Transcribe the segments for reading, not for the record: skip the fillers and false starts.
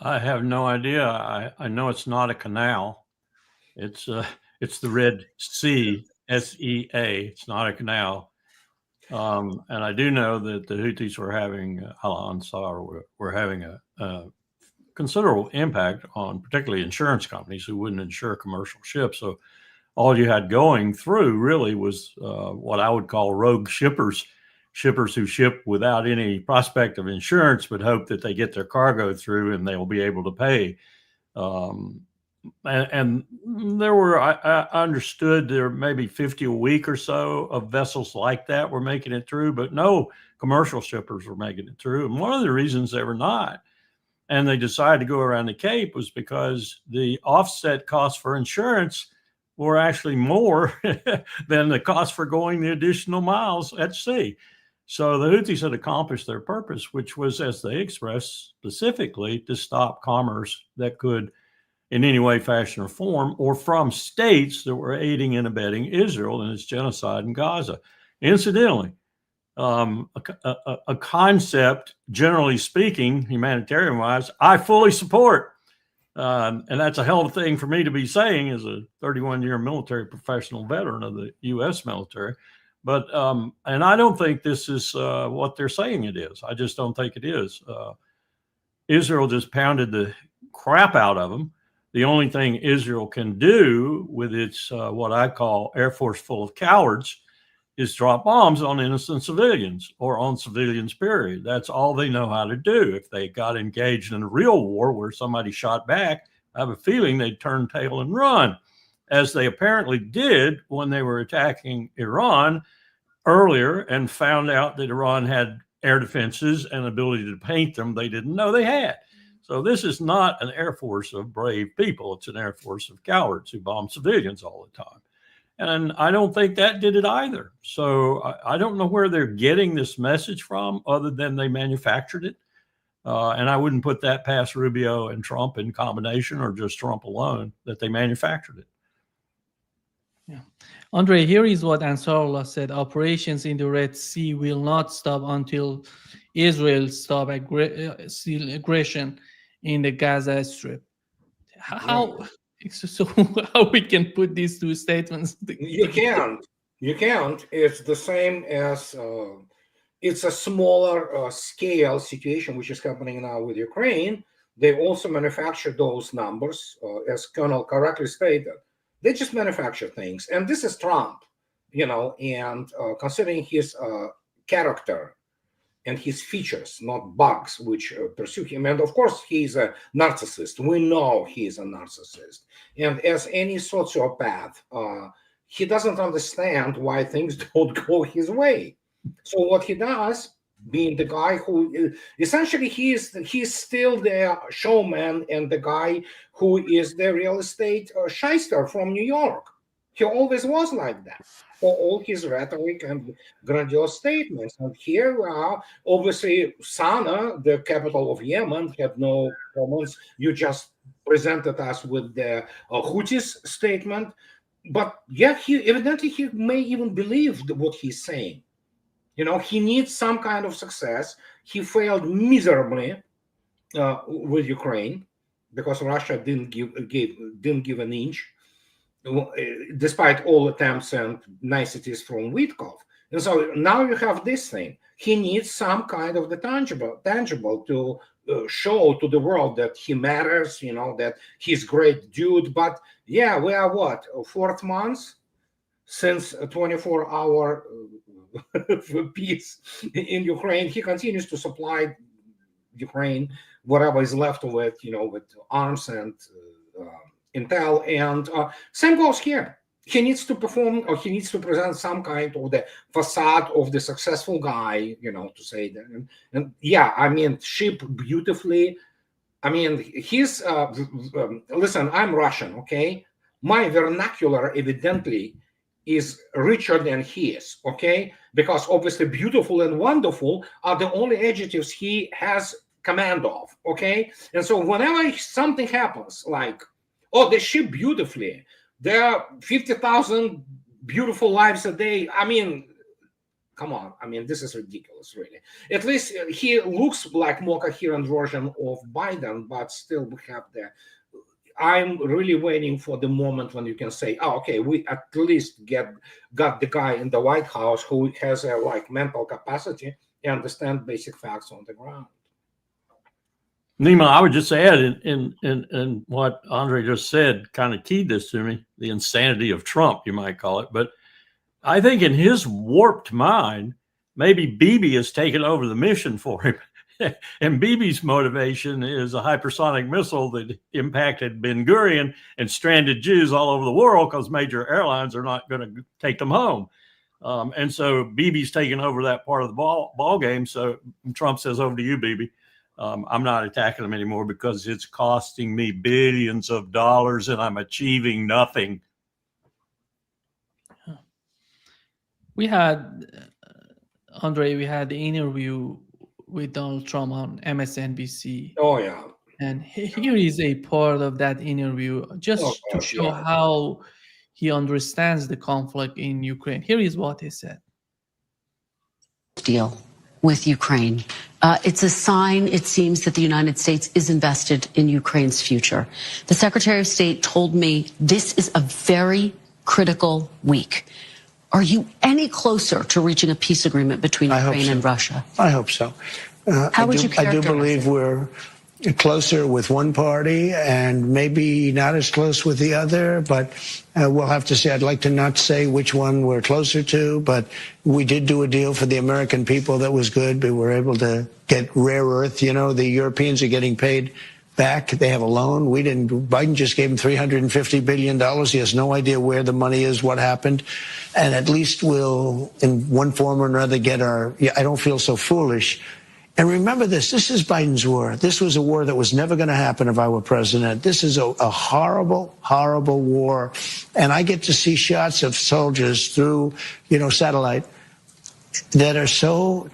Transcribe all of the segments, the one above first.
I have no idea. I know it's not a canal. It's it's the Red Sea, SEA. It's not a canal. And I do know that the Houthis were having Al Ansar were having a considerable impact on particularly insurance companies who wouldn't insure commercial ships. So all you had going through really was what I would call rogue shippers, shippers who ship without any prospect of insurance, but hope that they get their cargo through and they'll be able to pay. Um, and there were, I understood there may be 50 a week or so of vessels like that were making it through, but no commercial shippers were making it through. And one of the reasons they were not, and they decided to go around the Cape, was because the offset costs for insurance were actually more than the cost for going the additional miles at sea. So the Houthis had accomplished their purpose, which was, as they expressed specifically, to stop commerce that could in any way, fashion, or form, or from states that were aiding and abetting Israel in its genocide in Gaza. Incidentally, a concept, generally speaking, humanitarian-wise, I fully support. And that's a hell of a thing for me to be saying as a 31-year military professional veteran of the U.S. military. But, and I don't think this is what they're saying it is. I just don't think it is. Israel just pounded the crap out of them. The only thing Israel can do with its what I call Air Force full of cowards is drop bombs on innocent civilians or on civilians, period. That's all they know how to do. If they got engaged in a real war where somebody shot back, I have a feeling they'd turn tail and run, as they apparently did when they were attacking Iran earlier and found out that Iran had air defenses and ability to paint them they didn't know they had. So this is not an Air Force of brave people. It's an Air Force of cowards who bomb civilians all the time. And I don't think that did it either. So I don't know where they're getting this message from other than they manufactured it. And I wouldn't put that past Rubio and Trump in combination or just Trump alone, that they manufactured it. Yeah. Andre, here is what Ansarullah said. Operations in the Red Sea will not stop until Israel stops aggression in the Gaza Strip. How we can put these two statements together? You can't. It's the same as it's a smaller scale situation which is happening now with Ukraine. They also manufacture those numbers, as Colonel correctly stated. They just manufacture things, and this is Trump, and considering his character and his features, not bugs, which pursue him. And of course, he's a narcissist. We know he's a narcissist. And as any sociopath, he doesn't understand why things don't go his way. So what he does, being the guy who essentially he's still the showman and the guy who is the real estate shyster from New York. He always was like that, for all his rhetoric and grandiose statements. And here we are. Obviously, Sana'a, the capital of Yemen, had no comments. You just presented us with the Houthis statement. But yeah, he may even believe what he's saying. He needs some kind of success. He failed miserably with Ukraine because Russia didn't give an inch, despite all attempts and niceties from Witkoff. And so now you have this thing. He needs some kind of the tangible to show to the world that he matters, that he's a great dude. But yeah, we are what, 4th month since a 24-hour peace in Ukraine. He continues to supply Ukraine whatever is left of it, with arms and intel, and same goes here. He needs to perform, or he needs to present some kind of the facade of the successful guy, to say that. And yeah, ship beautifully. He's listen, I'm Russian, okay? My vernacular evidently is richer than his, okay? Because obviously beautiful and wonderful are the only adjectives he has command of, okay? And so whenever something happens, like, oh, they ship beautifully, there are 50,000 beautiful lives a day. Come on. I mean, this is ridiculous, really. At least he looks like more coherent version of Biden, but still we have the. I'm really waiting for the moment when you can say, "Oh, okay, we at least got the guy in the White House who has a like mental capacity and understand basic facts on the ground." Nima, I would just add in what Andre just said, kind of keyed this to me, the insanity of Trump, you might call it. But I think in his warped mind, maybe Bibi has taken over the mission for him. And Bibi's motivation is a hypersonic missile that impacted Ben Gurion and stranded Jews all over the world because major airlines are not going to take them home. And so Bibi's taken over that part of the ball game. So Trump says, over to you, Bibi. I'm not attacking them anymore because it's costing me billions of dollars and I'm achieving nothing. We had, Andre, we had the interview with Donald Trump on MSNBC. Oh, yeah. And here is a part of that interview just to show how he understands the conflict in Ukraine. Here is what he said. Deal with Ukraine. It's a sign, it seems, that the United States is invested in Ukraine's future. The Secretary of State told me this is a very critical week. Are you any closer to reaching a peace agreement between Ukraine and Russia? I hope so. How would you characterize I do believe we're closer with one party and maybe not as close with the other, but we'll have to see. I'd like to not say which one we're closer to, but we did do a deal for the American people that was good. We were able to get rare earth. You know, the Europeans are getting paid back. They have a loan. We didn't. Biden just gave him $350 billion. He has no idea where the money is, what happened. And at least we'll, in one form or another, get our, I don't feel so foolish. And remember this is Biden's war. This was a war that was never going to happen if I were president. This is a horrible, horrible war. And I get to see shots of soldiers through, satellite that are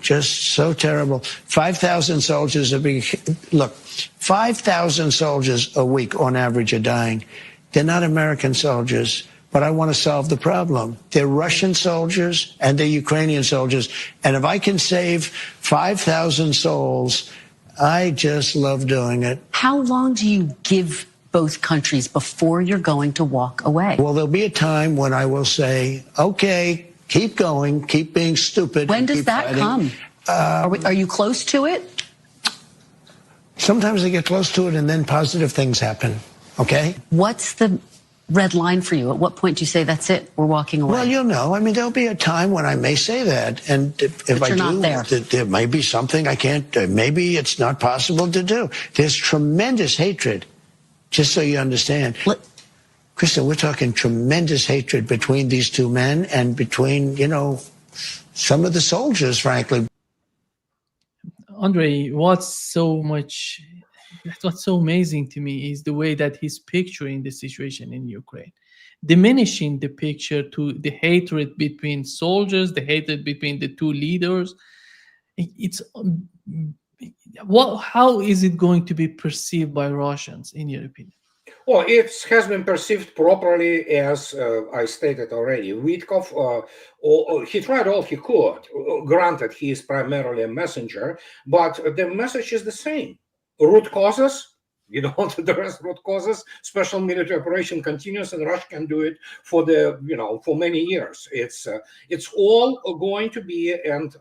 just so terrible. 5,000 soldiers are being, 5,000 soldiers a week on average are dying. They're not American soldiers, but I want to solve the problem. They're Russian soldiers and they're Ukrainian soldiers. And if I can save 5,000 souls, I just love doing it. How long do you give both countries before you're going to walk away? Well, there'll be a time when I will say, okay, keep going, keep being stupid. When does that come? Are you close to it? Sometimes I get close to it and then positive things happen, okay? What's the red line for you? At what point do you say, that's it, we're walking away? Well, you'll know. I mean, there'll be a time when I may say that. And if I do, there may be something I can't, maybe it's not possible to do. There's tremendous hatred, just so you understand. Krista, we're talking tremendous hatred between these two men and between, some of the soldiers, frankly. Andre, what's so amazing to me is the way that he's picturing the situation in Ukraine, diminishing the picture to the hatred between soldiers, the hatred between the two leaders. How is it going to be perceived by Russians, in your opinion? Well, it has been perceived properly, as I stated already. Witkov, he tried all he could. Granted, he is primarily a messenger, but the message is the same. Root causes, you don't want to address root causes. Special military operation continues, and Russia can do it for for many years. It's all going to be, and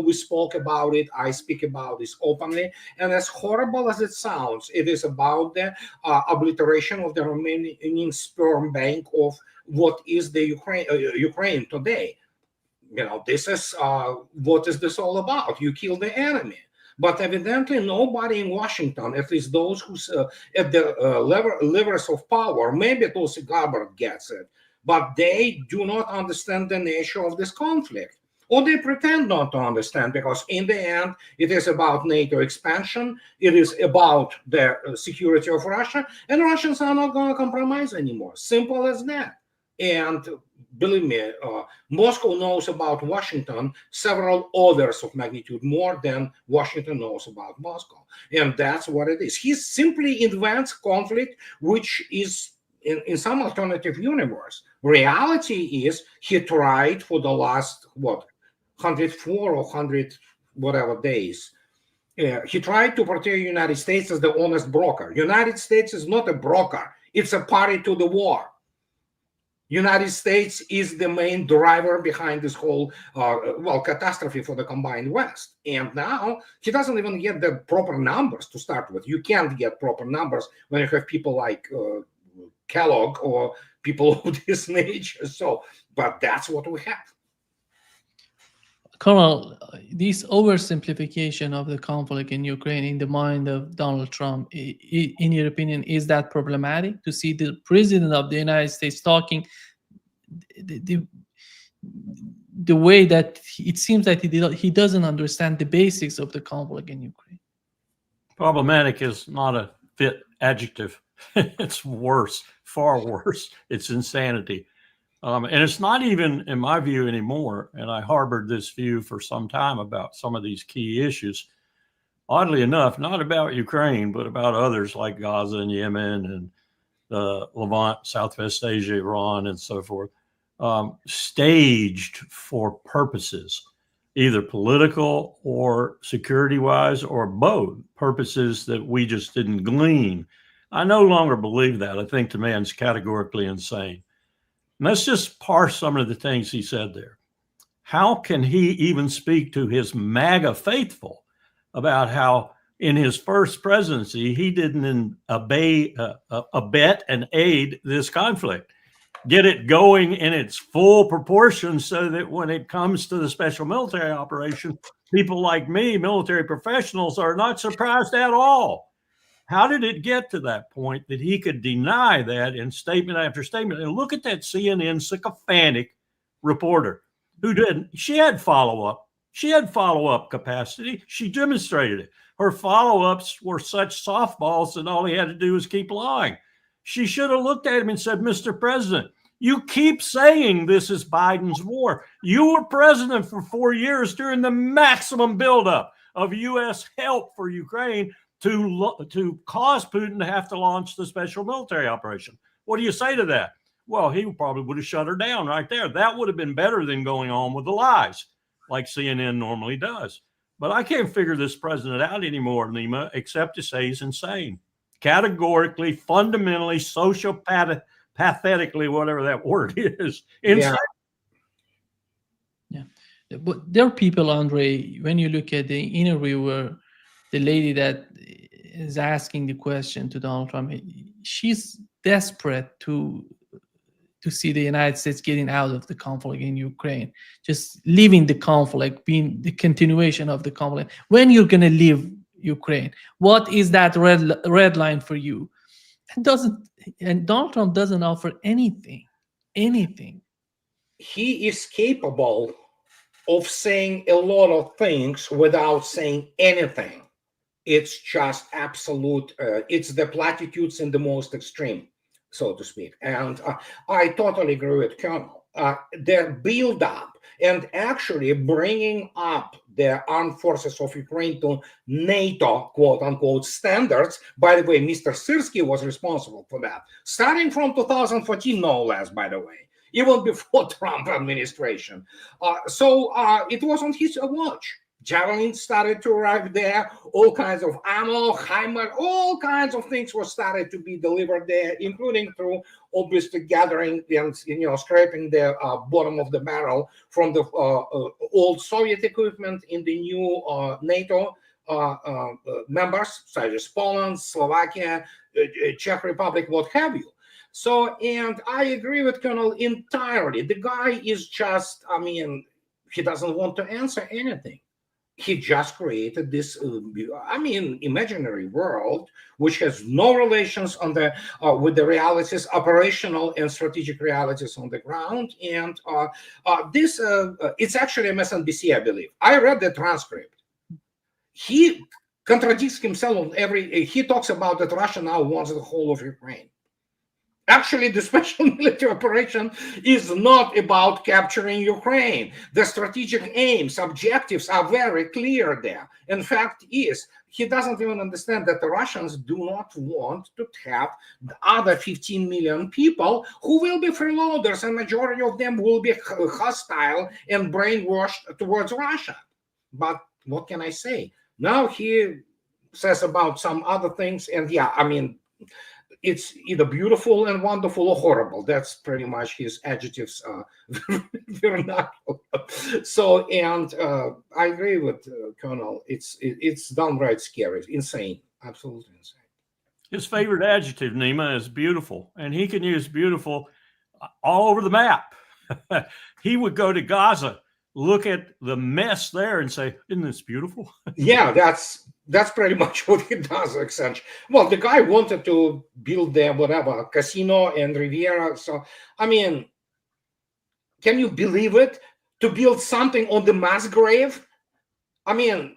we spoke about it. I speak about this openly, and as horrible as it sounds, it is about the obliteration of the remaining sperm bank of what is the Ukraine today. This is what is this all about? You kill the enemy. But evidently, nobody in Washington, at least those who at the levers of power, maybe Tulsi Gabbard gets it, but they do not understand the nature of this conflict. Or they pretend not to understand, because in the end, it is about NATO expansion, it is about the security of Russia, and Russians are not going to compromise anymore. Simple as that. And believe me, Moscow knows about Washington several orders of magnitude more than Washington knows about Moscow. And that's what it is. He simply invents conflict, which is in some alternative universe. Reality is he tried for the last, 104 or 100 whatever days. He tried to portray the United States as the honest broker. United States is not a broker. It's a party to the war. United States is the main driver behind this whole, catastrophe for the combined West. And now he doesn't even get the proper numbers to start with. You can't get proper numbers when you have people like Kellogg or people of this nature. So, but that's what we have. Colonel, this oversimplification of the conflict in Ukraine in the mind of Donald Trump, in your opinion, is that problematic to see the president of the United States talking the way that it seems that he doesn't understand the basics of the conflict in Ukraine? Problematic is not a fit adjective. It's worse, far worse. It's insanity. And it's not even, in my view, anymore. And I harbored this view for some time about some of these key issues. Oddly enough, not about Ukraine, but about others like Gaza and Yemen and the Levant, Southwest Asia, Iran, and so forth, staged for purposes, either political or security-wise, or both purposes that we just didn't glean. I no longer believe that. I think the man's categorically insane. Let's just parse some of the things he said there. How can he even speak to his MAGA faithful about how in his first presidency, he didn't abet and aid this conflict, get it going in its full proportion so that when it comes to the special military operation, people like me, military professionals, are not surprised at all. How did it get to that point that he could deny that in statement after statement? And look at that CNN sycophantic reporter who didn't. She had follow-up. She had follow-up capacity. She demonstrated it. Her follow-ups were such softballs that all he had to do was keep lying. She should have looked at him and said, Mr. President, you keep saying this is Biden's war. You were president for 4 years during the maximum buildup of U.S. help for Ukraine to cause Putin to have to launch the special military operation. What do you say to that? Well, he probably would have shut her down right there. That would have been better than going on with the lies like CNN normally does. But I can't figure this president out anymore, Nima, except to say he's insane. Categorically, fundamentally, sociopathetically, whatever that word is. Insane. Yeah. But there are people, Andre, when you look at the interview where the lady that is asking the question to Donald Trump, she's desperate to see the United States getting out of the conflict in Ukraine, just leaving the conflict, being the continuation of the conflict. When you're going to leave Ukraine, what is that red line for you? And Donald Trump doesn't offer anything. He is capable of saying a lot of things without saying anything. It's just absolute, it's the platitudes in the most extreme, so to speak. And I totally agree with Colonel. The build-up and actually bringing up the armed forces of Ukraine to NATO, quote-unquote, standards. By the way, Mr. Syrski was responsible for that, starting from 2014, no less, by the way, even before Trump administration. So it was on his watch. Javelin started to arrive there, all kinds of ammo, HIMARS, all kinds of things were started to be delivered there, including through obviously gathering and scraping the bottom of the barrel from the old Soviet equipment in the new NATO members, such as Poland, Slovakia, Czech Republic, what have you. So, and I agree with Colonel entirely. The guy is just, he doesn't want to answer anything. He just created this, imaginary world, which has no relations with the realities, operational and strategic realities on the ground. And it's actually MSNBC, I believe. I read the transcript. He contradicts himself on he talks about that Russia now wants the whole of Ukraine. Actually, the special military operation is not about capturing Ukraine. The strategic aims, objectives are very clear there. In fact, he doesn't even understand that the Russians do not want to have the other 15 million people who will be freeloaders, and majority of them will be hostile and brainwashed towards Russia. But what can I say? Now he says about some other things, and yeah, I mean, it's either beautiful and wonderful or horrible. That's pretty much his adjectives vernacular. So, and I agree with Colonel. It's downright scary, insane, absolutely insane. His favorite adjective, Nima, is beautiful, and he can use beautiful all over the map. He would go to Gaza, look at the mess there, and say, "Isn't this beautiful?" Yeah, that's pretty much what he does, essentially. Well, the guy wanted to build their whatever casino and Riviera. So, I mean, can you believe it? To build something on the mass grave? I mean,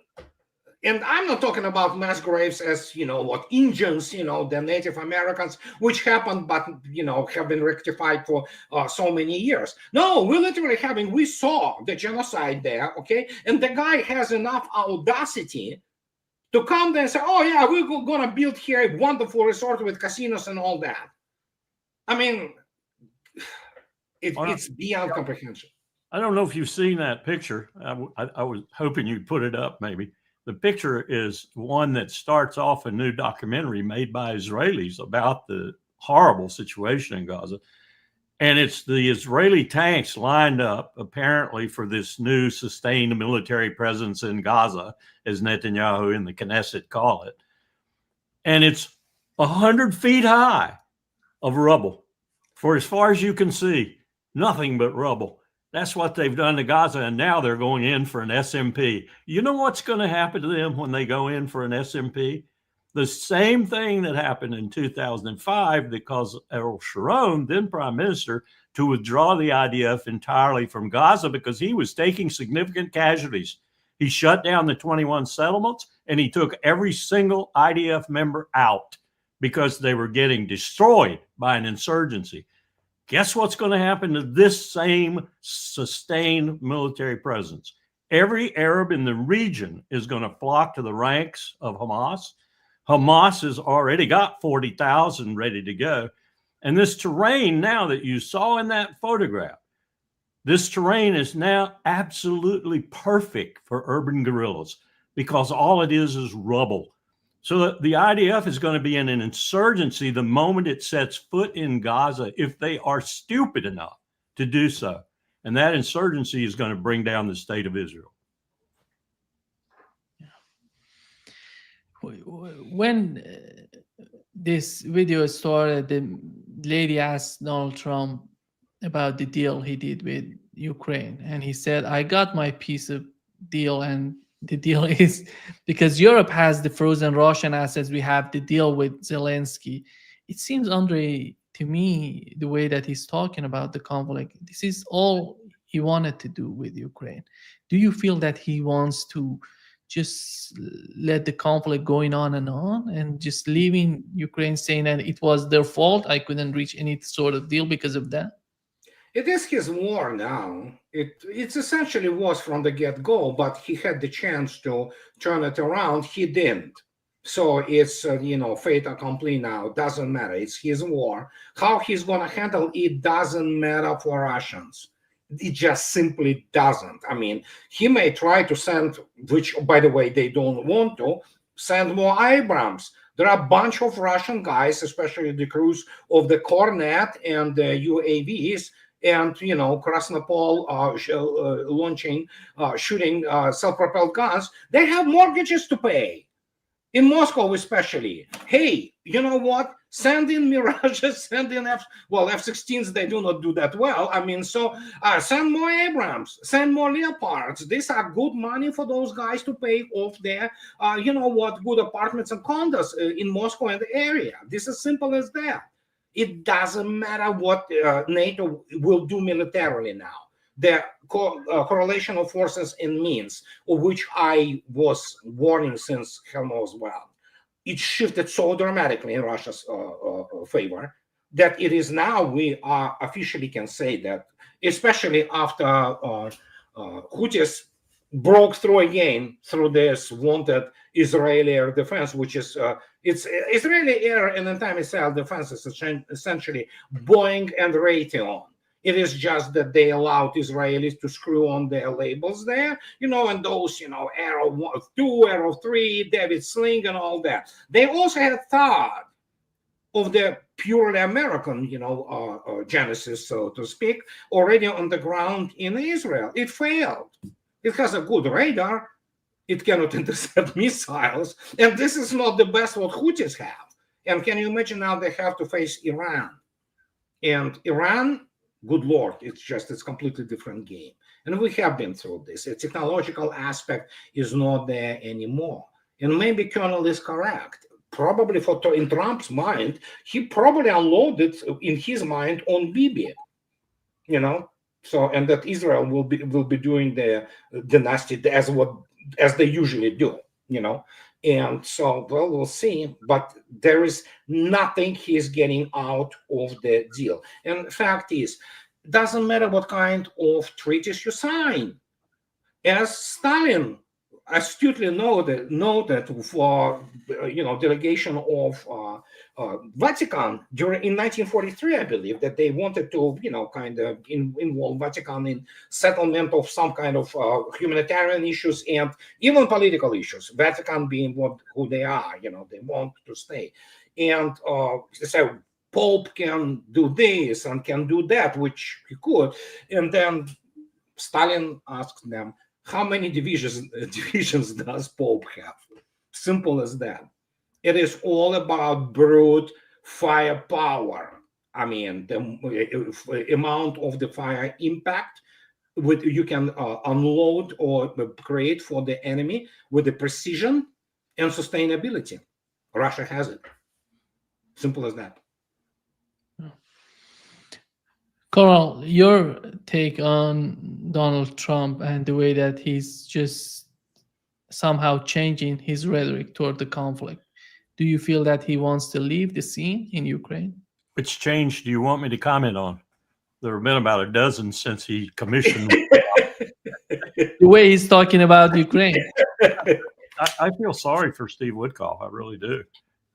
and I'm not talking about mass graves as, what Indians, the Native Americans, which happened, but, have been rectified for so many years. No, we're literally we saw the genocide there, okay? And the guy has enough audacity to come there and say, oh, yeah, we're going to build here a wonderful resort with casinos and all that. I mean, it's beyond comprehension. I don't know if you've seen that picture. I was hoping you'd put it up, maybe. The picture is one that starts off a new documentary made by Israelis about the horrible situation in Gaza. And it's the Israeli tanks lined up, apparently, for this new sustained military presence in Gaza, as Netanyahu and the Knesset call it. And it's 100 feet high of rubble. For as far as you can see, nothing but rubble. That's what they've done to Gaza, and now they're going in for an SMP. You know what's going to happen to them when they go in for an SMP? The same thing that happened in 2005 that caused Ariel Sharon, then prime minister, to withdraw the IDF entirely from Gaza because he was taking significant casualties. He shut down the 21 settlements, and he took every single IDF member out because they were getting destroyed by an insurgency. Guess what's going to happen to this same sustained military presence? Every Arab in the region is going to flock to the ranks of Hamas. Hamas has already got 40,000 ready to go. And this terrain now that you saw in that photograph, this terrain is now absolutely perfect for urban guerrillas because all it is rubble. So the IDF is going to be in an insurgency the moment it sets foot in Gaza, if they are stupid enough to do so. And that insurgency is going to bring down the state of Israel. When this video started, the lady asked Donald Trump about the deal he did with Ukraine. And he said, I got my piece of deal, and the deal is because Europe has the frozen Russian assets, we have the deal with Zelensky. It seems, Andre, to me, the way that he's talking about the conflict, this is all he wanted to do with Ukraine. Do you feel that he wants to just let the conflict going on and just leaving Ukraine saying that it was their fault, I couldn't reach any sort of deal because of that? It is his war now. It's essentially was from the get-go, but he had the chance to turn it around. He didn't. So it's, fait accompli now. Doesn't matter. It's his war. How he's going to handle it doesn't matter for Russians. It just simply doesn't. I mean, he may try to send, which, by the way, they don't want to, send more Abrams. There are a bunch of Russian guys, especially the crews of the Kornet and the UAVs, and Krasnopol shooting self-propelled guns. They have mortgages to pay in Moscow, especially. Hey, you know what? Send in Mirages, send in F-16s. They do not do that well. I mean, so send more Abrams, send more Leopards. These are good money for those guys to pay off their, good apartments and condos in Moscow and the area. This is simple as that. It doesn't matter what NATO will do militarily now. The correlation of forces and means, of which I was warning since hell knows well, it shifted so dramatically in Russia's favor. that it is now we are officially can say that, especially after Houthis broke through again through this wanted Israeli air defense, which is it's Israeli air and anti-missile defense is essentially Boeing and Raytheon. It is just that they allowed Israelis to screw on their labels there, and those, Arrow 2, Arrow 3, David Sling, and all that. They also had thought of the purely American, genesis, so to speak, already on the ground in Israel. It failed. It has a good radar. It cannot intercept missiles. And this is not the best what Houthis have. And can you imagine now they have to face Iran? And Iran, good Lord, it's completely different game. And we have been through this. The technological aspect is not there anymore. And maybe Colonel is correct. Probably in Trump's mind, he probably unloaded in his mind on Bibi, So, and that Israel will be doing the nasty as they usually do, And so, well, we'll see. But there is nothing he's getting out of the deal. And the fact is, doesn't matter what kind of treaties you sign. As Stalin astutely noted for delegation of Vatican in 1943, I believe, that they wanted to kind of involve Vatican in settlement of some kind of humanitarian issues and even political issues. Vatican being who they are, they want to stay, and so Pope can do this and can do that, which he could, and then Stalin asked them, how many divisions does Pope have? Simple as that. It is all about brute firepower. I mean, the amount of the fire impact you can unload or create for the enemy with the precision and sustainability. Russia has it. Simple as that. Carl, your take on Donald Trump and the way that he's just somehow changing his rhetoric toward the conflict. Do you feel that he wants to leave the scene in Ukraine? Which change do you want me to comment on? There have been about a dozen since he commissioned. The way he's talking about Ukraine. I feel sorry for Steve Woodcock. I really do.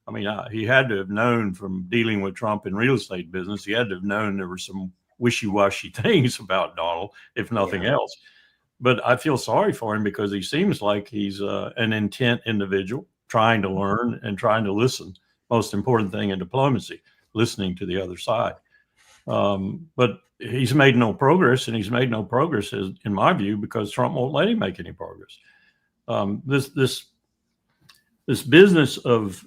I mean, he had to have known from dealing with Trump in real estate business. He had to have known there were some wishy-washy things about Donald, if nothing else. But I feel sorry for him because he seems like he's an intent individual trying to learn and trying to listen. Most important thing in diplomacy, listening to the other side. But he's made no progress, and he's made no progress, in my view, because Trump won't let him make any progress. This business of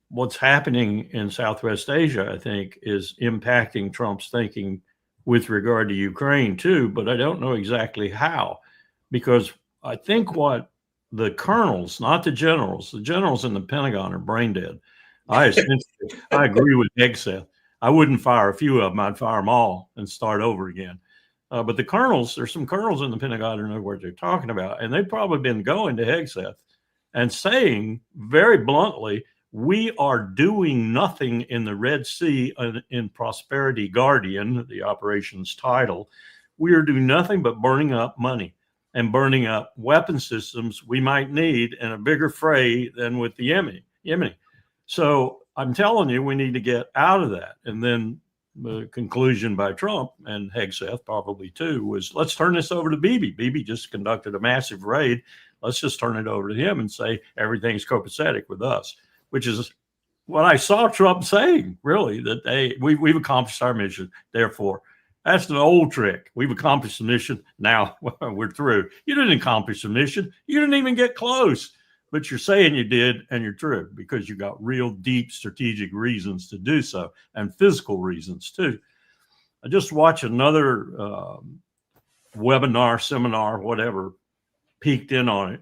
what's happening in Southwest Asia, I think, is impacting Trump's thinking with regard to Ukraine too, but I don't know exactly how, because I think what the colonels, not the generals in the Pentagon are brain dead. I agree with Hegseth. I wouldn't fire a few of them. I'd fire them all and start over again. But the colonels, there's some colonels in the Pentagon who know what they're talking about, and they've probably been going to Hegseth and saying very bluntly, we are doing nothing in the Red Sea in Prosperity Guardian, the operations title. We are doing nothing but burning up money and burning up weapon systems we might need in a bigger fray than with the Yemeni. So I'm telling you, we need to get out of that. And then the conclusion by Trump and Hegseth probably too was, let's turn this over to Bibi. Bibi just conducted a massive raid. Let's just turn it over to him and say everything's copacetic with us, which is what I saw Trump saying, really, that we've accomplished our mission. Therefore, that's the old trick. We've accomplished the mission. Now we're through. You didn't accomplish the mission. You didn't even get close, but you're saying you did, and you're true because you got real deep strategic reasons to do so and physical reasons too. I just watched another webinar, seminar, whatever, peeked in on it,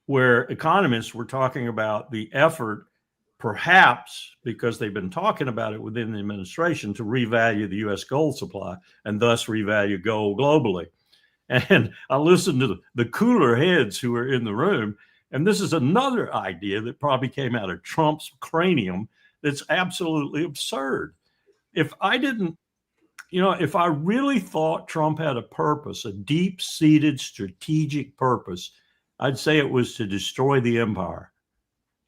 where economists were talking about the effort, perhaps because they've been talking about it within the administration, to revalue the U.S. gold supply and thus revalue gold globally. And I listened to the cooler heads who were in the room, and this is another idea that probably came out of Trump's cranium that's absolutely absurd. if I didn't, if I really thought Trump had a purpose, a deep-seated strategic purpose, I'd say it was to destroy the empire,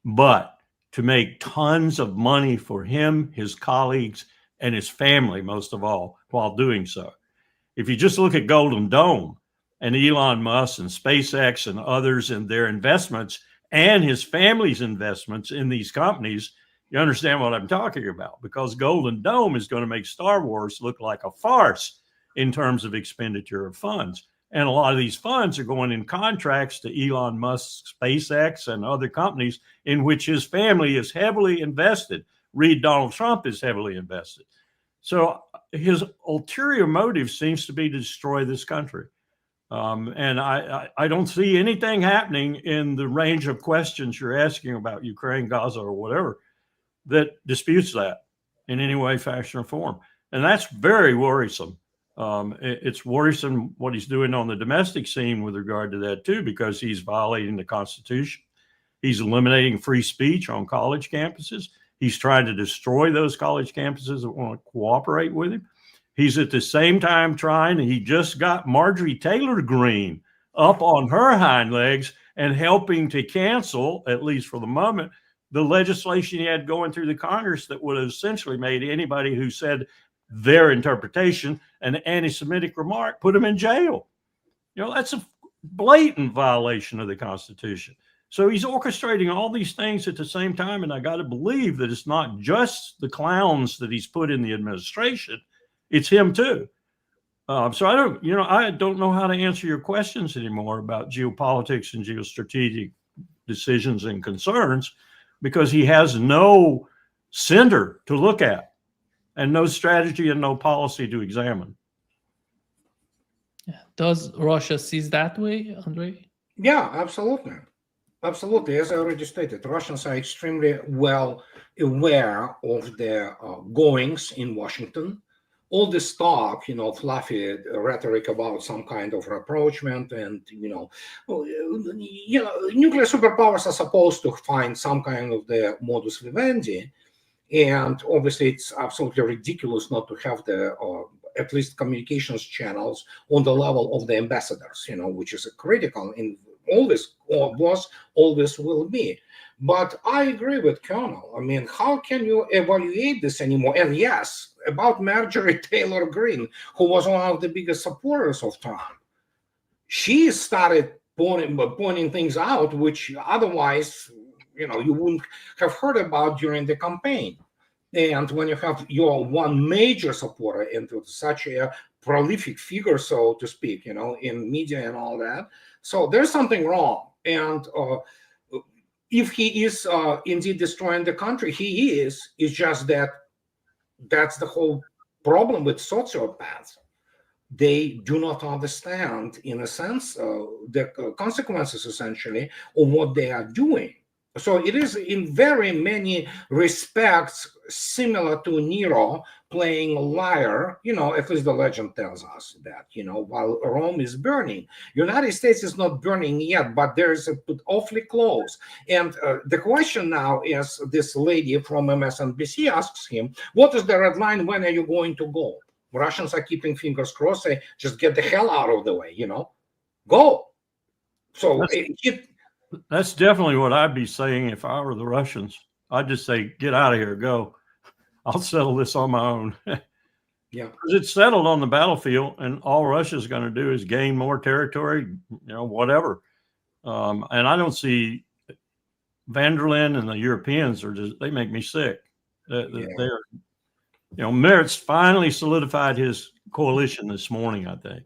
but to make tons of money for him, his colleagues, and his family, most of all, while doing so. If you just look at Golden Dome and Elon Musk and SpaceX and others and their investments and his family's investments in these companies, you understand what I'm talking about, because Golden Dome is going to make Star Wars look like a farce in terms of expenditure of funds. And a lot of these funds are going in contracts to Elon Musk, SpaceX, and other companies in which his family is heavily invested. Read Donald Trump is heavily invested. So his ulterior motive seems to be to destroy this country. And I don't see anything happening in the range of questions you're asking about Ukraine, Gaza, or whatever that disputes that in any way, fashion, or form. And that's very worrisome. It's worrisome what he's doing on the domestic scene with regard to that, too, because he's violating the Constitution. He's eliminating free speech on college campuses. He's trying to destroy those college campuses that want to cooperate with him. He's at the same time he just got Marjorie Taylor Greene up on her hind legs and helping to cancel, at least for the moment, the legislation he had going through the Congress that would have essentially made anybody who said their interpretation an anti-Semitic remark, put him in jail. That's a blatant violation of the Constitution. So he's orchestrating all these things at the same time. And I got to believe that it's not just the clowns that he's put in the administration. It's him too. So I don't know how to answer your questions anymore about geopolitics and geostrategic decisions and concerns, because he has no center to look at and no strategy and no policy to examine. Yeah. Does Russia see that way, Andre? Yeah, absolutely. Absolutely. As I already stated, Russians are extremely well aware of the goings in Washington. All this talk, fluffy rhetoric about some kind of rapprochement and, nuclear superpowers are supposed to find some kind of the modus vivendi. And obviously, it's absolutely ridiculous not to have the at least communications channels on the level of the ambassadors, which is critical in always was, always will be. But I agree with Colonel. I mean, how can you evaluate this anymore? And yes, about Marjorie Taylor Greene, who was one of the biggest supporters of Trump. She started pointing things out, which otherwise, you wouldn't have heard about during the campaign. And when you have your one major supporter into such a prolific figure, so to speak, in media and all that, so there's something wrong. And if he is indeed destroying the country, he is. It's just that's the whole problem with sociopaths. They do not understand, in a sense, the consequences, essentially, of what they are doing. So it is in very many respects similar to Nero playing liar, at least the legend tells us that, while Rome is burning. United States is not burning yet, but there's awfully close. And the question now is, this lady from MSNBC asks him, what is the red line? When are you going to go? Russians are keeping fingers crossed, say, just get the hell out of the way, go. So that's definitely what I'd be saying if I were the Russians. I'd just say, get out of here, go. I'll settle this on my own. Yeah, because it's settled on the battlefield, and all Russia's going to do is gain more territory, whatever. And I don't see Vanderlyn and the Europeans they make me sick. They're, Merritt's finally solidified his coalition this morning, I think.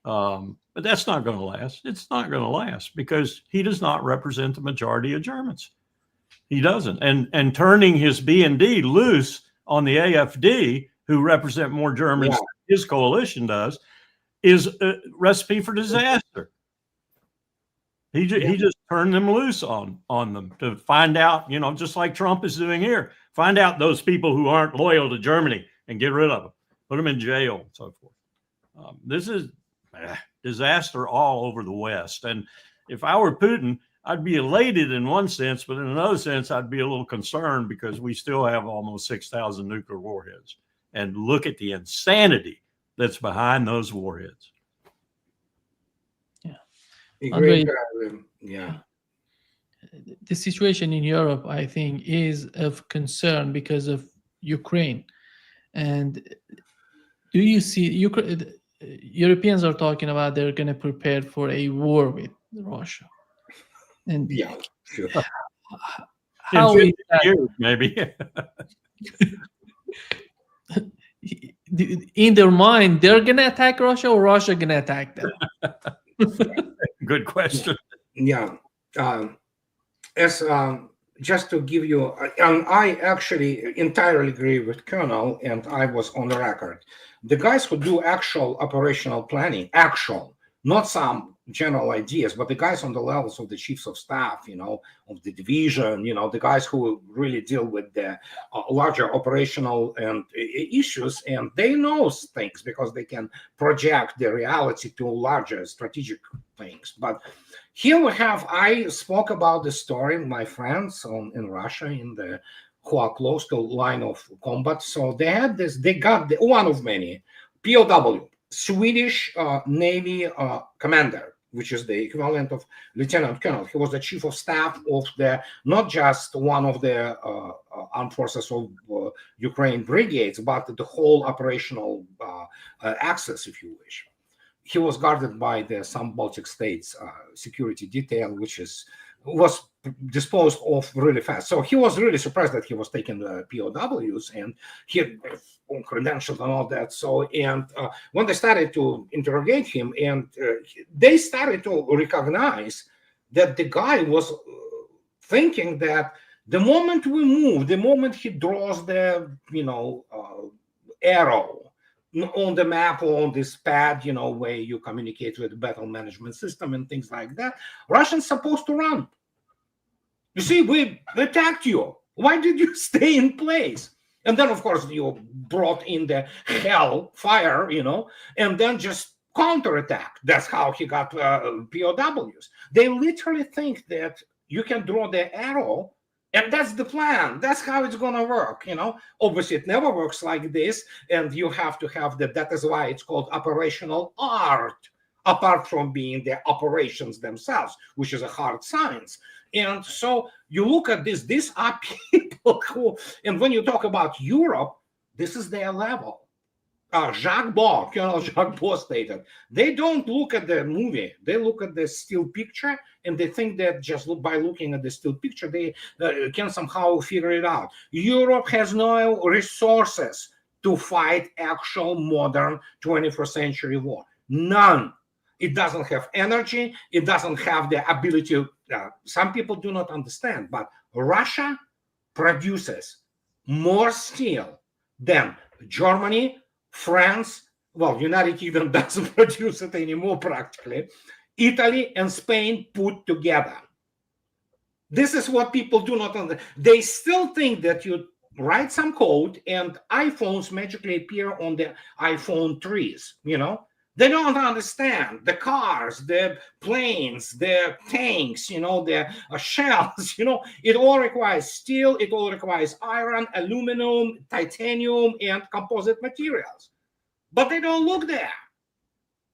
But that's not going to last. It's not going to last because he does not represent the majority of Germans. He doesn't. And turning his BND loose on the AfD, who represent more Germans than his coalition does, is a recipe for disaster. He just turned them loose on them to find out, just like Trump is doing here, find out those people who aren't loyal to Germany and get rid of them, put them in jail and so forth. This is disaster all over the West. And if I were Putin, I'd be elated in one sense, but in another sense, I'd be a little concerned because we still have almost 6,000 nuclear warheads. and look at the insanity that's behind those warheads. Agreed. Andre, Yeah. the situation in Europe, I think, is of concern because of Ukraine. And do you see Europeans are talking about they're going to prepare for a war with Russia? And Yeah, sure. how In is 50 that? years, maybe. In their mind, they're going to attack Russia or Russia going to attack them? Good question. Yeah. As just to give you, and I actually entirely agree with Colonel, and I was on the record. The guys who do actual operational planning, not some general ideas, but the guys on the levels of the chiefs of staff, of the division, the guys who really deal with the larger operational and issues, and they know things because they can project the reality to larger strategic things. But here we have, I spoke about the story, my friends in Russia, who are close to line of combat. So they had this, they got one of many POW, Swedish Navy commander, which is the equivalent of lieutenant colonel. He was the chief of staff of not just one of the armed forces of Ukraine brigades, but the whole operational axis, if you wish. He was guarded by some Baltic states security detail, which was disposed of really fast. So he was really surprised that he was taking the POWs, and he had own credentials and all that. So, and when they started to interrogate him, and they started to recognize that the guy was thinking that the moment we move, the moment he draws the arrow on the map or on this pad, where you communicate with the battle management system and things like that, Russians supposed to run. You see, we attacked you. Why did you stay in place? And then, of course, you brought in the hell fire, and then just counterattack. That's how he got POWs. They literally think that you can draw the arrow, and that's the plan. That's how it's going to work, Obviously, it never works like this, and you have to have that is why it's called operational art, apart from being the operations themselves, which is a hard science. And so you look at this, these are people who, and when you talk about Europe, this is their level. Colonel Jacques Beau stated, they don't look at the movie, they look at the still picture, and they think that just by looking at the still picture, they can somehow figure it out. Europe has no resources to fight actual modern 21st century war. None. It doesn't have energy. It doesn't have the ability. Some people do not understand, but Russia produces more steel than Germany, France, well, United Kingdom doesn't produce it anymore practically, Italy and Spain put together. This is what people do not understand. They still think that you write some code and iPhones magically appear on the iPhone 3s, They don't understand the cars, the planes, the tanks, the shells, It all requires steel, it all requires iron, aluminum, titanium, and composite materials. But they don't look there.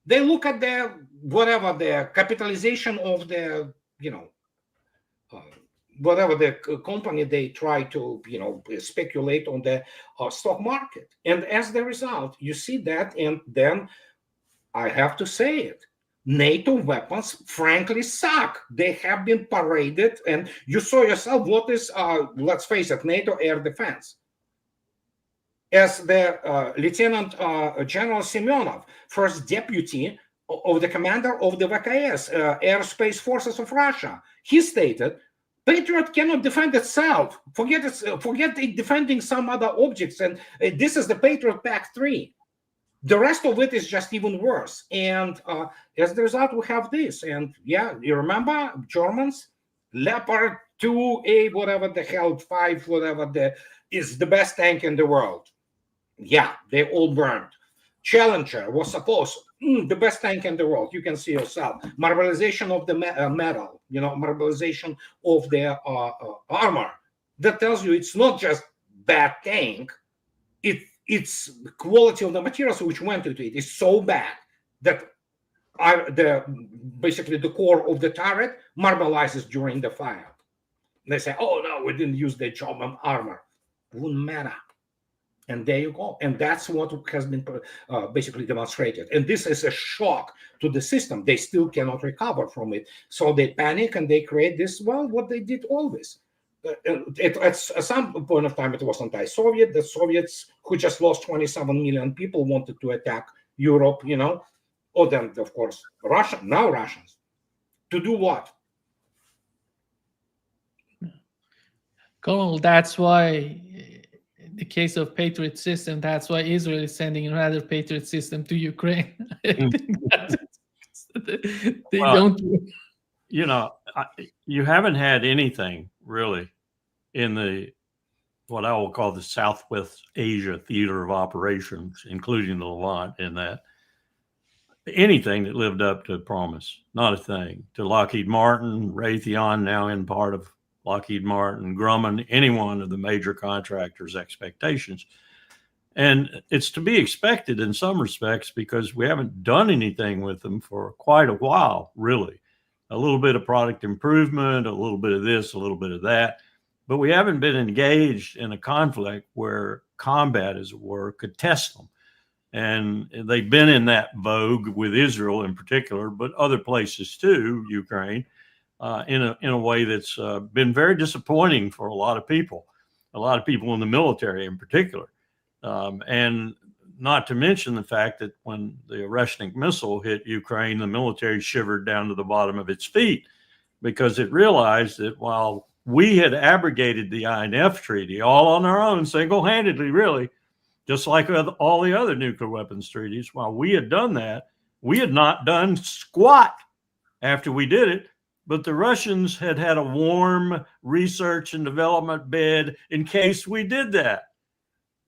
They look at the capitalization of the, whatever the company they try to, speculate on the stock market. And as the result, you see that, and then I have to say it. NATO weapons, frankly, suck. They have been paraded, and you saw yourself what is, let's face it, NATO air defense. As the Lieutenant General Semyonov, first deputy of the commander of the VKS, Airspace Forces of Russia, he stated, Patriot cannot defend itself. Forget it defending some other objects, and this is the Patriot PAC-3. The rest of it is just even worse. And as the result, we have this. And yeah, you remember Germans? Leopard 2A, whatever the hell, 5, whatever is the best tank in the world. Yeah, they all burned. Challenger was supposed the best tank in the world. You can see yourself. Marbleization of the metal, marbleization of the armor. That tells you it's not just bad tank. It its quality of the materials which went into it is so bad that basically the core of the turret marbleizes during the fire. They say, oh no, we didn't use the German armor. Wouldn't matter. And there you go. And that's what has been basically demonstrated. And this is a shock to the system. They still cannot recover from it. So they panic and they create this, well, what they did always. At some point of time, it was anti-Soviet. The Soviets, who just lost 27 million people, wanted to attack Europe, you know. Oh, then, of course, Russians. To do what? Colonel, that's why, in the case of Patriot system, that's why Israel is sending another Patriot system to Ukraine. I think they don't. You know, you haven't had anything really in the what I will call the Southwest Asia theater of operations, including the Levant, in that anything that lived up to promise. Not a thing. To Lockheed Martin, Raytheon, now in part of Lockheed Martin, Grumman, any one of the major contractors' expectations. And it's to be expected in some respects because we haven't done anything with them for quite a while, really. A little bit of product improvement, a little bit of this, a little bit of that. But we haven't been engaged in a conflict where combat, as it were, could test them. And they've been in that vogue with Israel in particular, but other places too, Ukraine, in a way that's been very disappointing for a lot of people in the military in particular. And not to mention the fact that when the Oreshnik missile hit Ukraine, the military shivered down to the bottom of its feet because it realized that while we had abrogated the INF treaty all on our own, single-handedly, really, just like all the other nuclear weapons treaties, while we had done that, we had not done squat after we did it. But the Russians had a warm research and development bed in case we did that.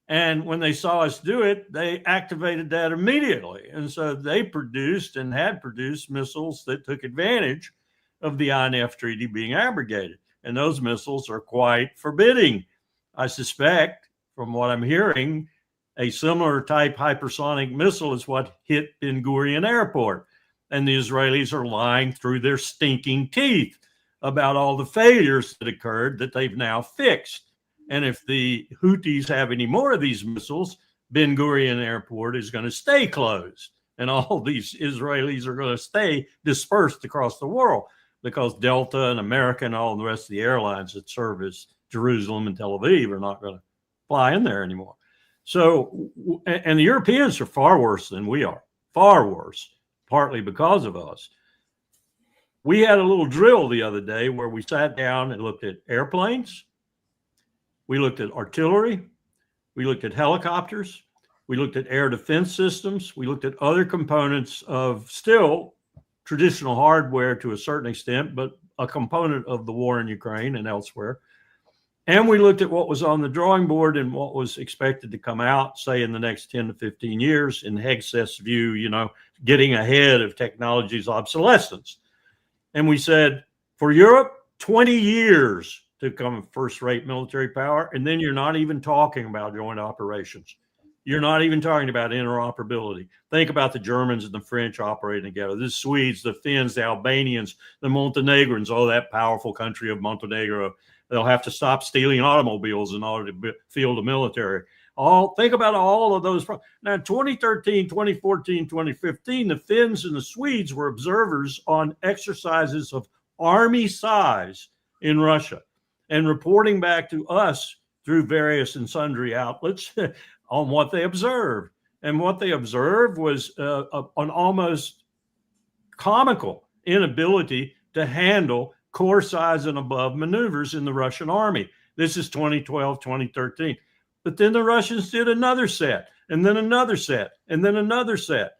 And when they saw us do it, they activated that immediately. And so they produced and had produced missiles that took advantage of the INF treaty being abrogated. And those missiles are quite forbidding. I suspect, from what I'm hearing, a similar type hypersonic missile is what hit Ben Gurion Airport. And the Israelis are lying through their stinking teeth about all the failures that occurred that they've now fixed. And if the Houthis have any more of these missiles, Ben Gurion Airport is going to stay closed. And all these Israelis are going to stay dispersed across the world because Delta and American and all the rest of the airlines that service Jerusalem and Tel Aviv are not going to fly in there anymore. So, and the Europeans are far worse than we are, far worse. Partly because of us. We had a little drill the other day where we sat down and looked at airplanes. We looked at artillery. We looked at helicopters. We looked at air defense systems. We looked at other components of still traditional hardware to a certain extent, but a component of the war in Ukraine and elsewhere. And we looked at what was on the drawing board and what was expected to come out, say, in the next 10 to 15 years, in Hegseth's view, you know, getting ahead of technology's obsolescence. And we said, for Europe, 20 years to become first-rate military power, and then you're not even talking about joint operations. You're not even talking about interoperability. Think about the Germans and the French operating together, the Swedes, the Finns, the Albanians, the Montenegrins, oh, that powerful country of Montenegro. They'll have to stop stealing automobiles in order to field a military. Think about all of those. Now, 2013, 2014, 2015, the Finns and the Swedes were observers on exercises of army size in Russia and reporting back to us through various and sundry outlets on what they observed. And what they observed was an almost comical inability to handle corps size and above maneuvers in the Russian army. This is 2012, 2013. But then the Russians did another set, and then another set, and then another set.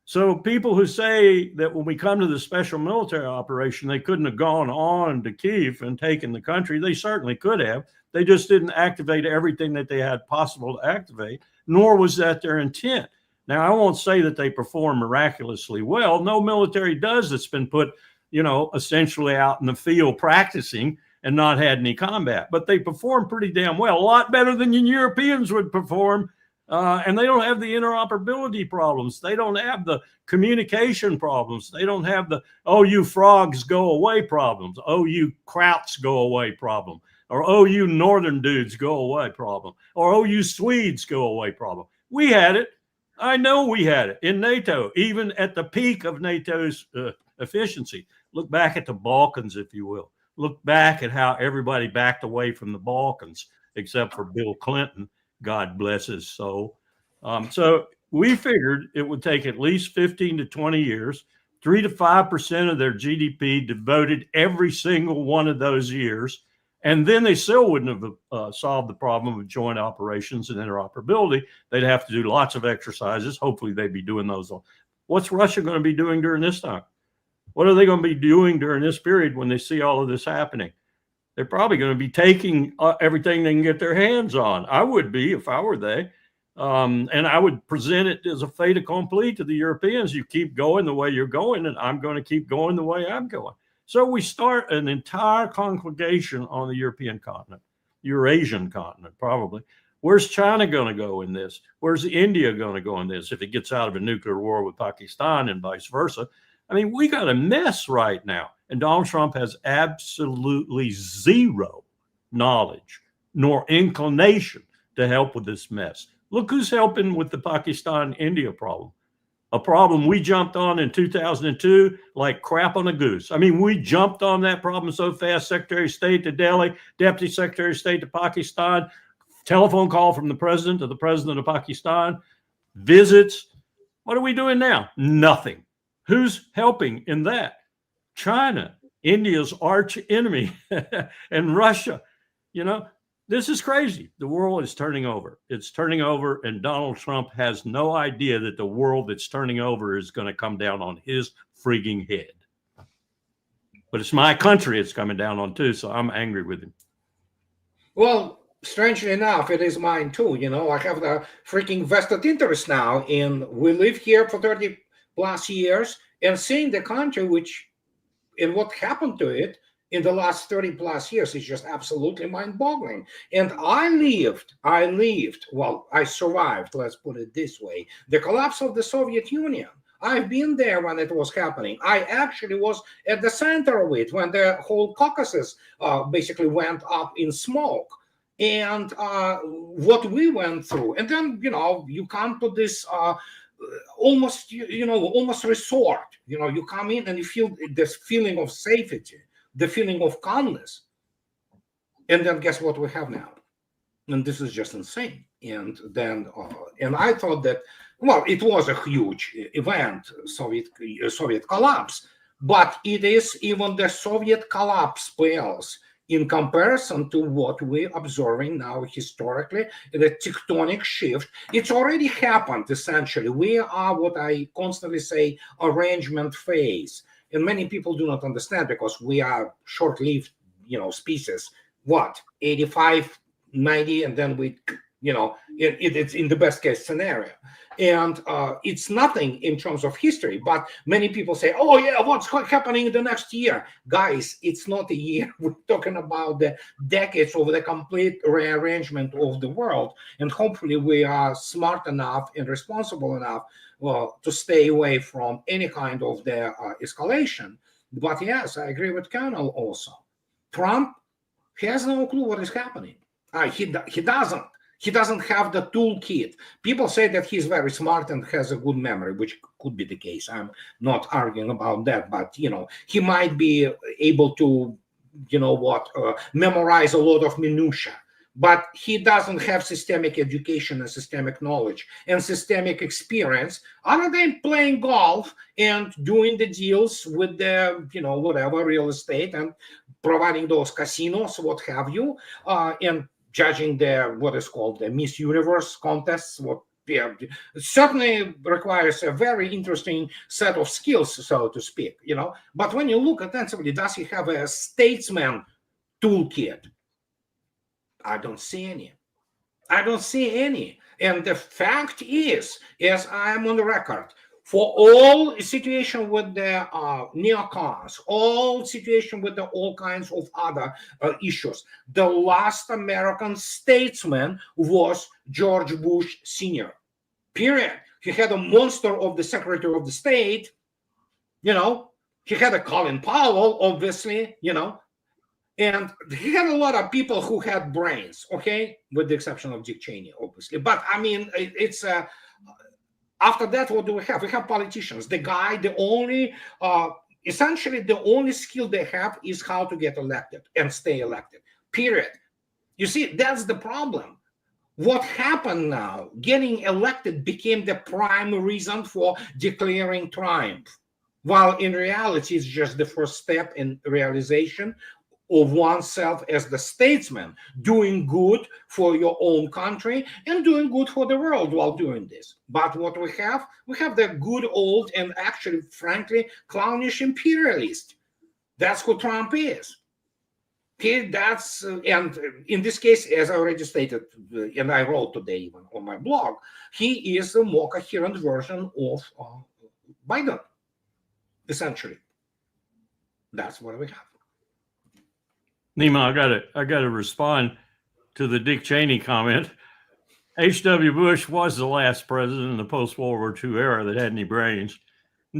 So people who say that when we come to the special military operation, they couldn't have gone on to Kyiv and taken the country, they certainly could have. They just didn't activate everything that they had possible to activate, nor was that their intent. Now, I won't say that they perform miraculously well. No military does that's been put, you know, essentially out in the field practicing and not had any combat, but they perform pretty damn well, a lot better than the Europeans would perform And they don't have the interoperability problems. They don't have the communication problems. They don't have the, oh, you frogs go away problems. Oh, you krauts go away problem. Or, oh, you northern dudes go away problem. Or, oh, you Swedes go away problem. We had it. I know we had it in NATO, even at the peak of NATO's efficiency. Look back at the Balkans, if you will. Look back at how everybody backed away from the Balkans, except for Bill Clinton. God bless his soul. So we figured it would take at least 15 to 20 years, 3 to 5% of their GDP devoted every single one of those years. And then they still wouldn't have solved the problem of joint operations and interoperability. They'd have to do lots of exercises. Hopefully they'd be doing those. What's Russia going to be doing during this time? What are they going to be doing during this period when they see all of this happening? They're probably going to be taking everything they can get their hands on. I would be if I were they. And I would present it as a fait accompli to the Europeans. You keep going the way you're going, and I'm going to keep going the way I'm going. So we start an entire conflagration on the European continent, Eurasian continent, probably. Where's China going to go in this? Where's India going to go in this if it gets out of a nuclear war with Pakistan and vice versa? I mean, we got a mess right now. And Donald Trump has absolutely zero knowledge nor inclination to help with this mess. Look who's helping with the Pakistan-India problem. A problem we jumped on in 2002 like crap on a goose. I mean, we jumped on that problem so fast. Secretary of State to Delhi, Deputy Secretary of State to Pakistan, telephone call from the president to the president of Pakistan, visits. What are we doing now? Nothing. Who's helping in that? China, India's arch enemy, and Russia. You know, this is crazy. The world is turning over. It's turning over, and Donald Trump has no idea that the world that's turning over is going to come down on his freaking head. But it's my country it's coming down on too, so I'm angry with him. Well, strangely enough, it is mine too. You know, I have the freaking vested interest now, and we live here for 30 plus years, and seeing the country, which and what happened to it in the last 30 plus years is just absolutely mind-boggling. And I survived, let's put it this way, the collapse of the Soviet Union. I've been there when it was happening. I actually was at the center of it when the whole Caucasus basically went up in smoke. And what we went through. And then, you know, you come to this almost resort. You know, you come in and you feel this feeling of safety, the feeling of calmness. And then guess what we have now? And this is just insane. And then, and I thought that, well, it was a huge event, Soviet collapse, but it is even the Soviet collapse pales in comparison to what we're observing now historically, the tectonic shift. It's already happened, essentially. We are what I constantly say, arrangement phase. And many people do not understand because we are short-lived, you know, species. What, 85, 90, and then we, you know, it's in the best case scenario. And it's nothing in terms of history, but many people say, oh yeah, what's happening in the next year? Guys, it's not a year. We're talking about the decades of the complete rearrangement of the world. And hopefully we are smart enough and responsible enough to stay away from any kind of the escalation. But yes, I agree with Colonel also. Trump, he has no clue what is happening. He doesn't. He doesn't have the toolkit. People say that he's very smart and has a good memory, which could be the case. I'm not arguing about that, but, you know, he might be able to, you know what, memorize a lot of minutia, but he doesn't have systemic education and systemic knowledge and systemic experience other than playing golf and doing the deals with the, you know, whatever, real estate and providing those casinos, what have you, and judging the what is called the Miss Universe contests. What certainly requires a very interesting set of skills, so to speak, you know. But when you look attentively, does he have a statesman toolkit? I don't see any. I don't see any. And the fact is, as I'm on the record, For all situation with the neocons, all situation with the all kinds of other issues, the last American statesman was George Bush Sr. Period. He had a monster of the Secretary of the State, you know. He had a Colin Powell, obviously, you know. And he had a lot of people who had brains, okay, with the exception of Dick Cheney, obviously. But I mean, it's after that, what do we have? We have politicians. The guy, the only, essentially, the only skill they have is how to get elected and stay elected. Period. You see, that's the problem. What happened now? Getting elected became the prime reason for declaring triumph, while in reality, it's just the first step in realization of oneself as the statesman, doing good for your own country and doing good for the world while doing this. But what we have the good old and actually, frankly, clownish imperialist. That's who Trump is. Okay, that's and in this case, as I already stated, and I wrote today even on my blog, he is a more coherent version of Biden, essentially. That's what we have. Nima, I gotta respond to the Dick Cheney comment. H.W. Bush was the last president in the post-World War II era that had any brains.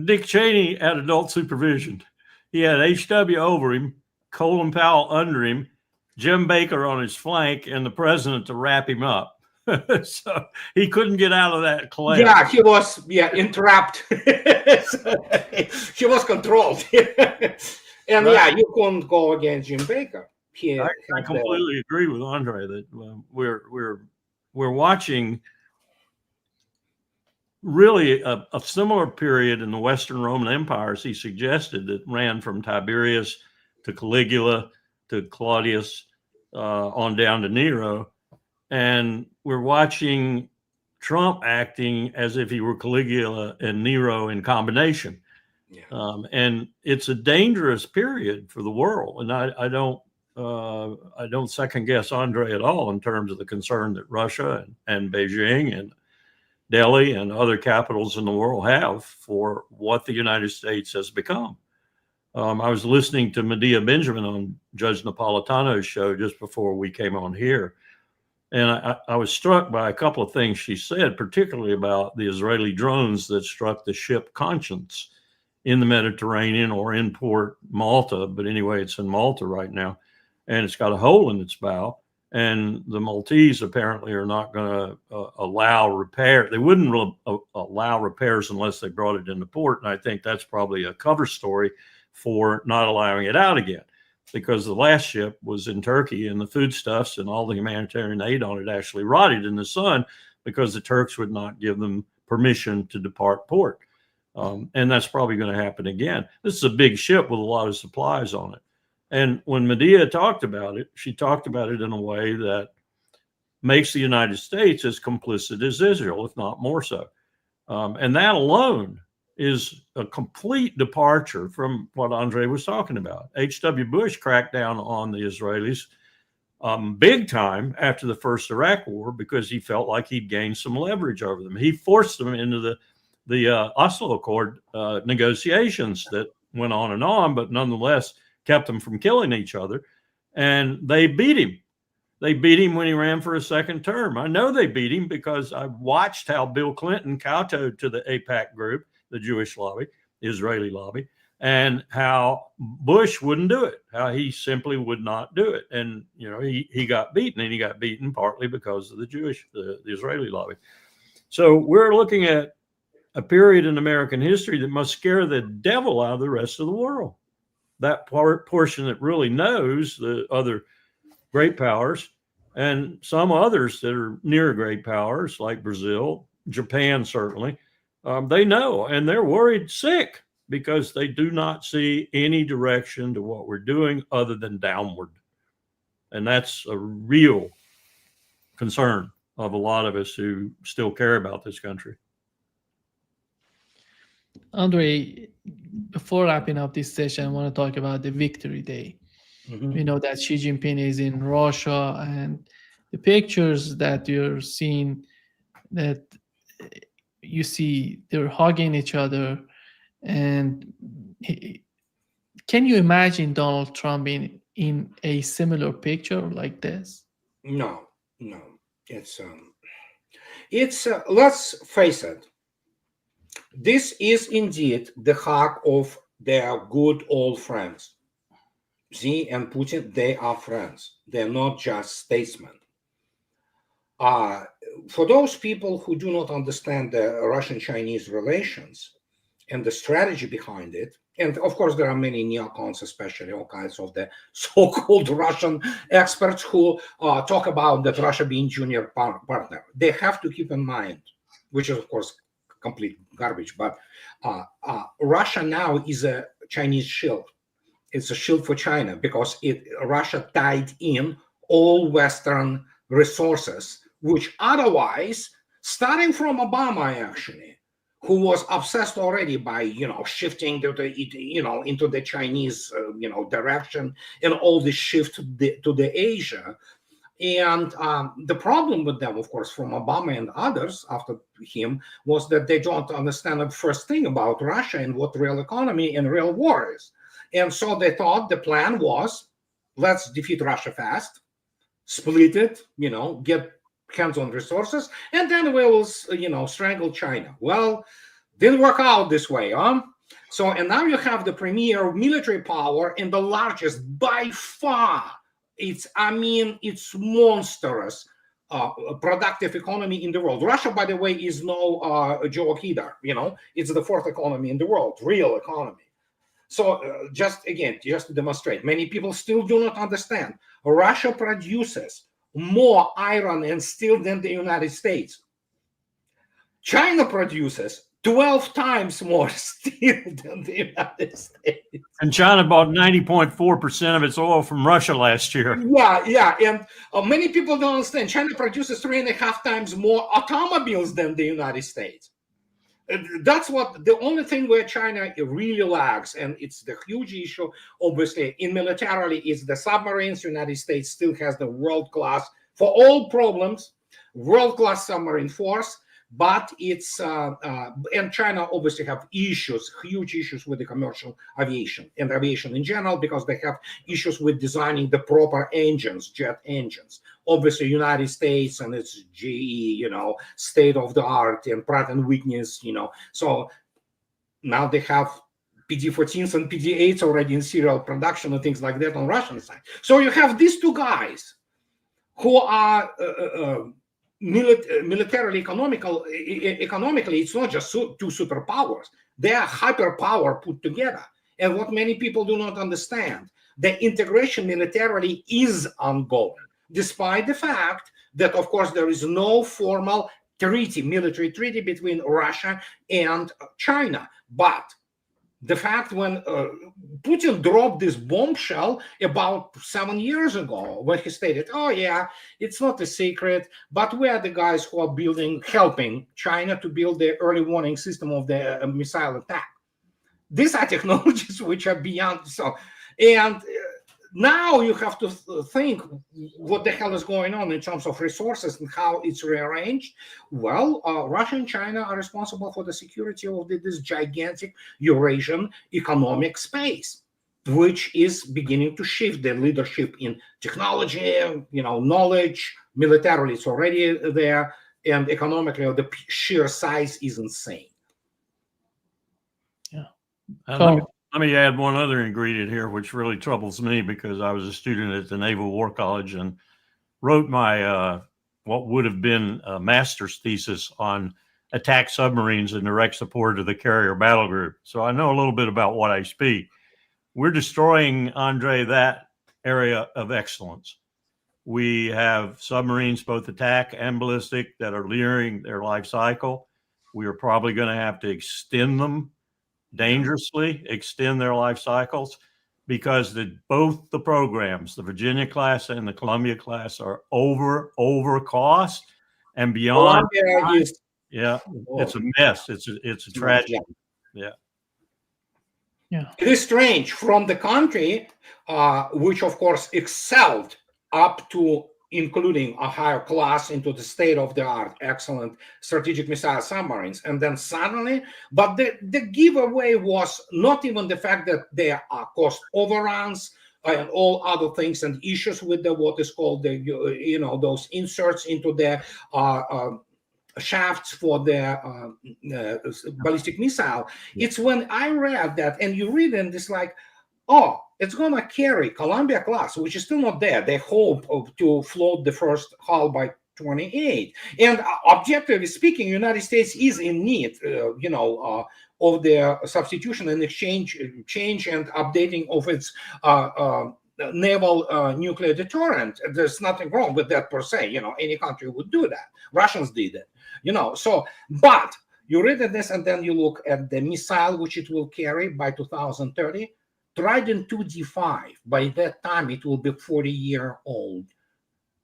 Dick Cheney had adult supervision. He had H.W. over him, Colin Powell under him, Jim Baker on his flank, and the president to wrap him up. So he couldn't get out of that collapse. Yeah, he was entrapped. He was controlled. And right. Yeah, you couldn't go against Jim Baker. I completely agree with Andre that we're watching really a similar period in the Western Roman empires he suggested that ran from Tiberius to Caligula to Claudius on down to Nero. And we're watching Trump acting as if he were Caligula and Nero in combination. Yeah. And it's a dangerous period for the world. And I don't second guess Andre at all in terms of the concern that Russia and Beijing and Delhi and other capitals in the world have for what the United States has become. I was listening to Medea Benjamin on Judge Napolitano's show just before we came on here. And I was struck by a couple of things she said, particularly about the Israeli drones that struck the ship Conscience in the Mediterranean or in Port Malta. But anyway, it's in Malta right now. And it's got a hole in its bow. And the Maltese apparently are not going to allow repair. They wouldn't allow repairs unless they brought it into port. And I think that's probably a cover story for not allowing it out again, because the last ship was in Turkey and the foodstuffs and all the humanitarian aid on it actually rotted in the sun because the Turks would not give them permission to depart port. And that's probably going to happen again. This is a big ship with a lot of supplies on it. And when Medea talked about it, she talked about it in a way that makes the United States as complicit as Israel, if not more so. And that alone is a complete departure from what Andre was talking about. H.W. Bush cracked down on the Israelis big time after the first Iraq war because he felt like he'd gained some leverage over them. He forced them into the Oslo Accord negotiations that went on, but nonetheless kept them from killing each other. And they beat him. They beat him when he ran for a second term. I know they beat him because I watched how Bill Clinton kowtowed to the AIPAC group, the Jewish lobby, the Israeli lobby, and how Bush wouldn't do it, how he simply would not do it. And, you know, he got beaten, and he got beaten partly because of the Israeli lobby. So we're looking at a period in American history that must scare the devil out of the rest of the world. That portion that really knows the other great powers and some others that are near great powers like Brazil, Japan, certainly, they know, and they're worried sick because they do not see any direction to what we're doing other than downward. And that's a real concern of a lot of us who still care about this country. Andre, before wrapping up this session, I want to talk about the Victory Day. Mm-hmm. We know that Xi Jinping is in Russia, and the pictures that you're seeing, that you see they're hugging each other, and can you imagine Donald Trump in a similar picture like this? No, no. It's let's face it. This is indeed the hug of their good old friends. Xi and Putin, they are friends. They're not just statesmen. For those people who do not understand the Russian-Chinese relations and the strategy behind it, and of course there are many neocons, especially all kinds of the so-called Russian experts who talk about that Russia being junior partner. They have to keep in mind, which is of course complete garbage, but Russia now is a Chinese shield. It's a shield for China because Russia tied in all Western resources, which otherwise, starting from Obama actually, who was obsessed already by shifting to the into the Chinese direction, and all the shift to the Asia. And the problem with them, of course, from Obama and others after him, was that they don't understand the first thing about Russia and what real economy and real war is. And so they thought the plan was, let's defeat Russia fast, split it, get hands on resources, and then we will, strangle China. Well, didn't work out this way, huh? So, and now you have the premier military power and the largest by far. It's monstrous productive economy in the world. Russia, by the way, is no joke either. It's the fourth economy in the world, real economy. So just to demonstrate, many people still do not understand. Russia produces more iron and steel than the United States. China produces 12 times more steel than the United States. And China bought 90.4% of its oil from Russia last year. Yeah. And many people don't understand. China produces 3.5 times more automobiles than the United States. That's the only thing where China really lags, and it's the huge issue, obviously, in militarily, is the submarines. United States still has the world-class, for all problems, world-class submarine force, but it's, and China obviously have issues, huge issues with the commercial aviation and aviation in general, because they have issues with designing the proper engines, jet engines. Obviously, United States and its GE, state of the art, and Pratt and Whitney, So now they have PD-14s and PD-8s already in serial production and things like that on Russian side. So you have these two guys who are militarily, economically, it's not just two superpowers. They are hyperpower put together. And what many people do not understand, the integration militarily is ongoing, despite the fact that, of course, there is no formal military treaty between Russia and China. But the fact when Putin dropped this bombshell about 7 years ago, when he stated, oh yeah, it's not a secret, but we are the guys who are helping China to build the early warning system of the missile attack. These are technologies which are beyond, and now you have to think what the hell is going on in terms of resources and how it's rearranged. Well, Russia and China are responsible for the security of this gigantic Eurasian economic space, which is beginning to shift the leadership in technology, knowledge. Militarily, it's already there, and economically, the sheer size is insane. Yeah. Let me add one other ingredient here, which really troubles me, because I was a student at the Naval War College and wrote my what would have been a master's thesis on attack submarines in direct support of the carrier battle group. So I know a little bit about what I speak. We're destroying, Andre, that area of excellence. We have submarines, both attack and ballistic, that are nearing their life cycle. We are probably going to have to extend them, dangerously extend their life cycles, because both the programs, the Virginia class and the Columbia class, are over cost and beyond. It's a mess. It's a tragedy. Yeah. It is strange from the country, which of course excelled up to including a higher class into the state-of-the-art, excellent strategic missile submarines. And then suddenly, but the giveaway was not even the fact that there are cost overruns and all other things and issues with the what is called the those inserts into the shafts for the ballistic missile. It's when I read that, and you read and it's like, oh, it's going to carry Columbia class, which is still not there. They hope to float the first hull by 28. And objectively speaking, United States is in need, of the substitution and change and updating of its naval nuclear deterrent. There's nothing wrong with that per se. Any country would do that. Russians did it. But you read this and then you look at the missile which it will carry by 2030. Trident 2D5, by that time it will be 40-year-old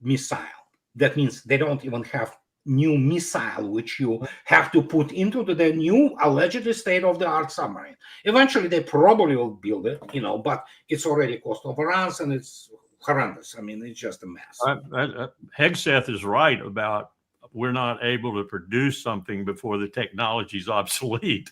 missile. That means they don't even have new missile which you have to put into the new allegedly state-of-the-art submarine. Eventually they probably will build it, but it's already cost overruns and it's horrendous. I mean, it's just a mess. Hegseth is right about we're not able to produce something before the technology is obsolete.